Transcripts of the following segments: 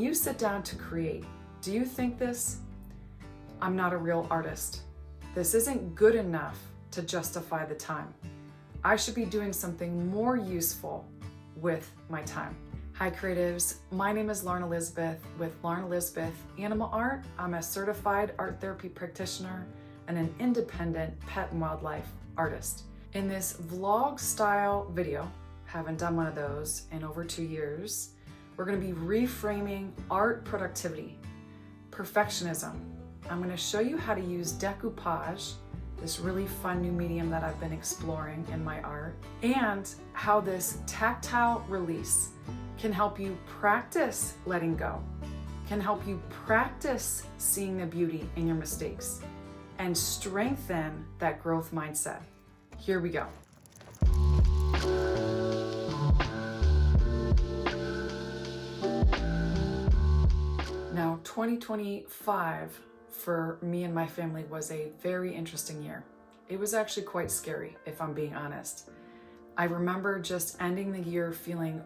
you sit down to create, do you think this? I'm not a real artist. This isn't good enough to justify the time. I should be doing something more useful with my time. Hi creatives, my name is Lauren Elizabeth with Lauren Elizabeth Animal Art. I'm a certified art therapy practitioner and an independent pet and wildlife artist. In this vlog style video, haven't done one of those in over 2 years, we're going to be reframing art productivity, perfectionism. I'm going to show you how to use decoupage, this really fun new medium that I've been exploring in my art, and how this tactile release can help you practice letting go, can help you practice seeing the beauty in your mistakes, and strengthen that growth mindset. Here we go. Now, 2025 for me and my family was a very interesting year. It was actually quite scary, if I'm being honest. I remember just ending the year feeling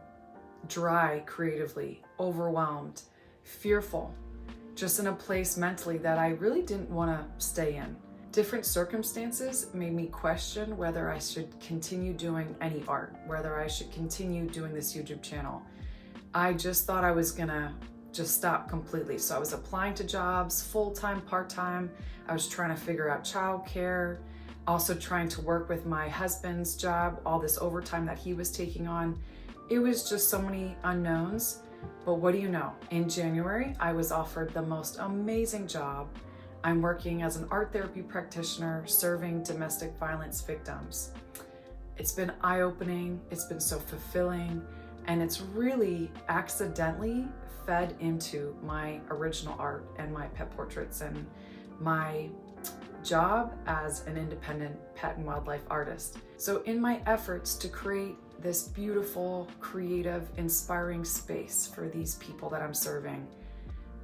dry creatively, overwhelmed, fearful, just in a place mentally that I really didn't want to stay in. Different circumstances made me question whether I should continue doing any art, whether I should continue doing this YouTube channel. I just thought I was gonna just stop completely. So I was applying to jobs, full-time, part-time. I was trying to figure out childcare, also trying to work with my husband's job, all this overtime that he was taking on. It was just so many unknowns. But what do you know? In January, I was offered the most amazing job. I'm working as an art therapy practitioner serving domestic violence victims. It's been eye-opening, it's been so fulfilling, and it's really accidentally fed into my original art and my pet portraits and my job as an independent pet and wildlife artist. So in my efforts to create this beautiful, creative, inspiring space for these people that I'm serving,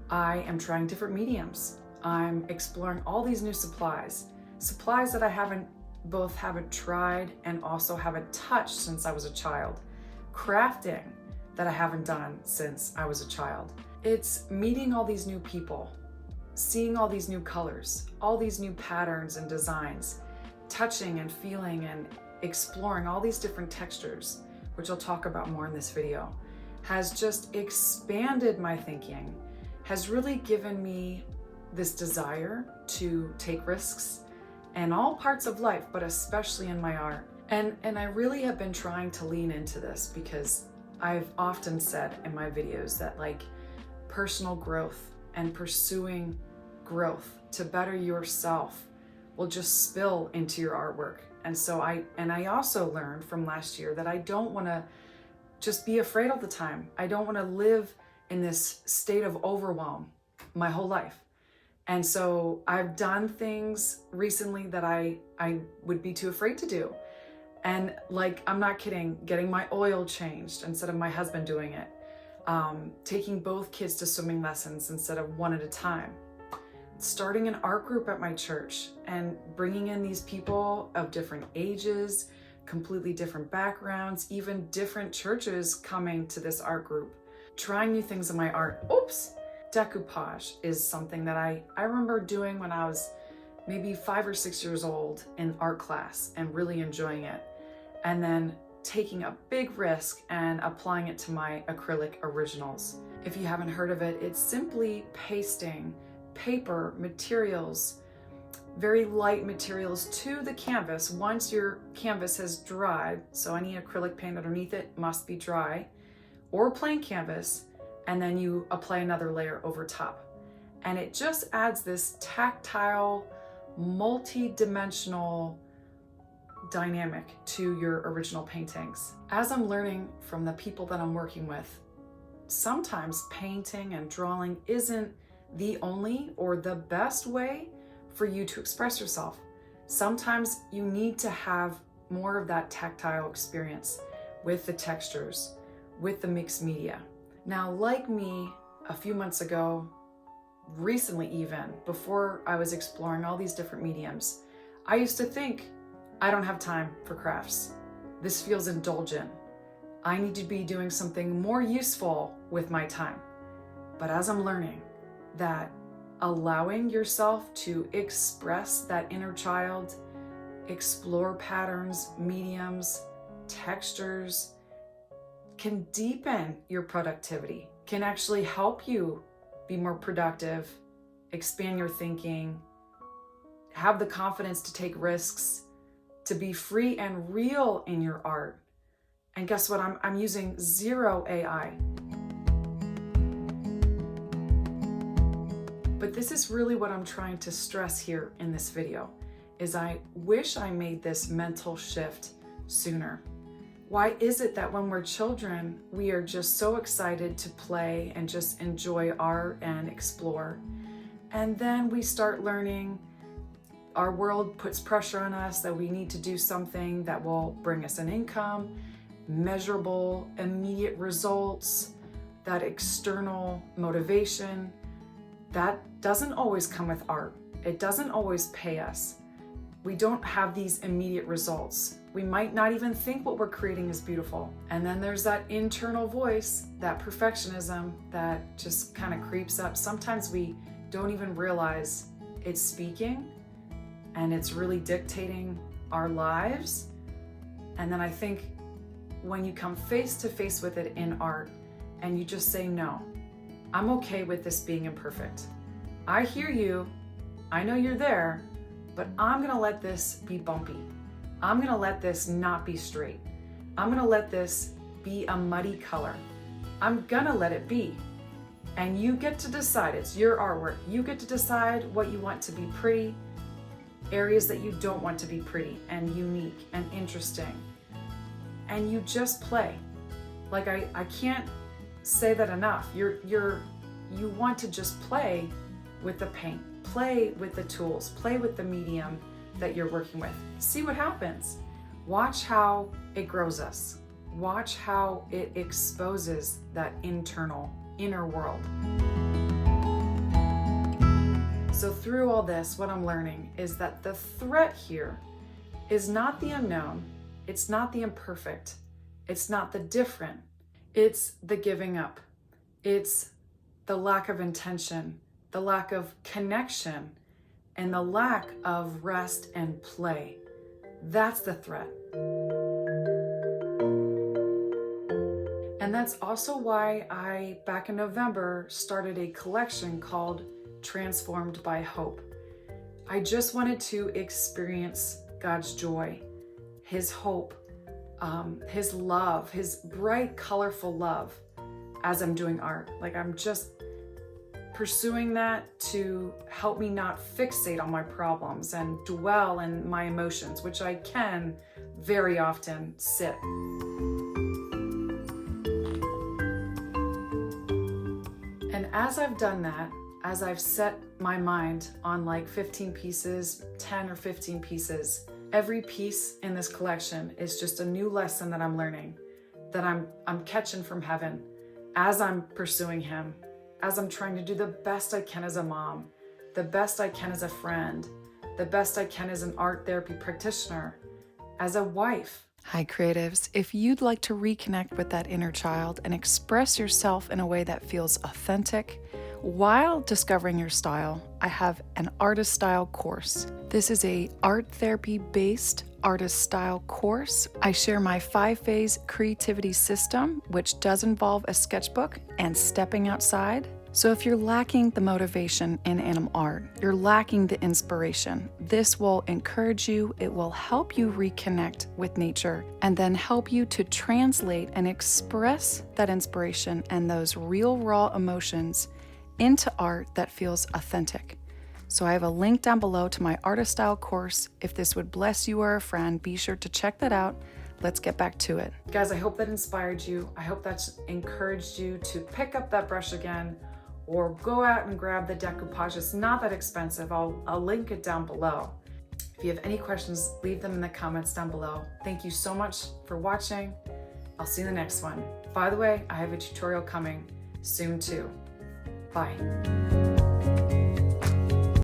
I am trying different mediums. I'm exploring all these new supplies that I haven't tried and also haven't touched since I was a child. Crafting that I haven't done since I was a child. It's meeting all these new people, seeing all these new colors, all these new patterns and designs, touching and feeling and exploring all these different textures, which I'll talk about more in this video, has just expanded my thinking, has really given me this desire to take risks in all parts of life, but especially in my art. And I really have been trying to lean into this because I've often said in my videos that like personal growth and pursuing growth to better yourself will just spill into your artwork. And so I also learned from last year that I don't want to just be afraid all the time. I don't want to live in this state of overwhelm my whole life. And so I've done things recently that I would be too afraid to do. And like, I'm not kidding, getting my oil changed instead of my husband doing it. Taking both kids to swimming lessons instead of one at a time. Starting an art group at my church and bringing in these people of different ages, completely different backgrounds, even different churches coming to this art group. Trying new things in my art. Oops! Decoupage is something that I remember doing when I was maybe 5 or 6 years old in art class and really enjoying it. And then taking a big risk and applying it to my acrylic originals. If you haven't heard of it, it's simply pasting paper, materials, very light materials to the canvas once your canvas has dried. So any acrylic paint underneath it must be dry, or plain canvas, and then you apply another layer over top. And it just adds this tactile, multi-dimensional dynamic to your original paintings. As I'm learning from the people that I'm working with, sometimes painting and drawing isn't the only or the best way for you to express yourself. Sometimes you need to have more of that tactile experience with the textures, with the mixed media. Now, like me, a few months ago, recently even, before I was exploring all these different mediums, I used to think, I don't have time for crafts. This feels indulgent. I need to be doing something more useful with my time. But as I'm learning that allowing yourself to express that inner child, explore patterns, mediums, textures, can deepen your productivity, can actually help you be more productive, expand your thinking, have the confidence to take risks, to be free and real in your art. And guess what? I'm using zero AI. But this is really what I'm trying to stress here in this video, is I wish I made this mental shift sooner. Why is it that when we're children, we are just so excited to play and just enjoy art and explore? And then we start learning, our world puts pressure on us that we need to do something that will bring us an income, measurable, immediate results, that external motivation. That doesn't always come with art. It doesn't always pay us. We don't have these immediate results. We might not even think what we're creating is beautiful. And then there's that internal voice, that perfectionism that just kind of creeps up. Sometimes we don't even realize it's speaking and it's really dictating our lives. And then I think when you come face to face with it in art and you just say, no, I'm okay with this being imperfect. I hear you, I know you're there, but I'm gonna let this be bumpy. I'm gonna let this not be straight. I'm gonna let this be a muddy color. I'm gonna let it be. And you get to decide, it's your artwork. You get to decide what you want to be pretty, areas that you don't want to be pretty and unique and interesting. And you just play. Like I can't say that enough. You want to just play with the paint, play with the tools, play with the medium that you're working with. See what happens. Watch how it grows us. Watch how it exposes that inner world. So through all this, what I'm learning is that the threat here is not the unknown, it's not the imperfect, it's not the different, it's the giving up. It's the lack of intention, the lack of connection, and the lack of rest and play. That's the threat. And that's also why I, back in November, started a collection called Transformed by Hope. I just wanted to experience God's joy, His hope, His love, His bright, colorful love as I'm doing art. Like I'm just pursuing that to help me not fixate on my problems and dwell in my emotions, which I can very often sit. And as I've done that, as I've set my mind on like 15 pieces, 10 or 15 pieces, every piece in this collection is just a new lesson that I'm learning, that I'm catching from heaven as I'm pursuing Him, as I'm trying to do the best I can as a mom, the best I can as a friend, the best I can as an art therapy practitioner, as a wife. Hi creatives, if you'd like to reconnect with that inner child and express yourself in a way that feels authentic while discovering your style, I have an artist style course. This is a art therapy based artist style course. I share my 5-phase creativity system, which does involve a sketchbook and stepping outside. So if you're lacking the motivation in animal art, you're lacking the inspiration, this will encourage you. It will help you reconnect with nature and then help you to translate and express that inspiration and those real raw emotions into art that feels authentic. So I have a link down below to my artist style course. If this would bless you or a friend, be sure to check that out. Let's get back to it. Guys, I hope that inspired you. I hope that's encouraged you to pick up that brush again or go out and grab the Decoupage. It's not that expensive. I'll link it down below. If you have any questions, leave them in the comments down below. Thank you so much for watching. I'll see you in the next one. By the way, I have a tutorial coming soon too. Bye.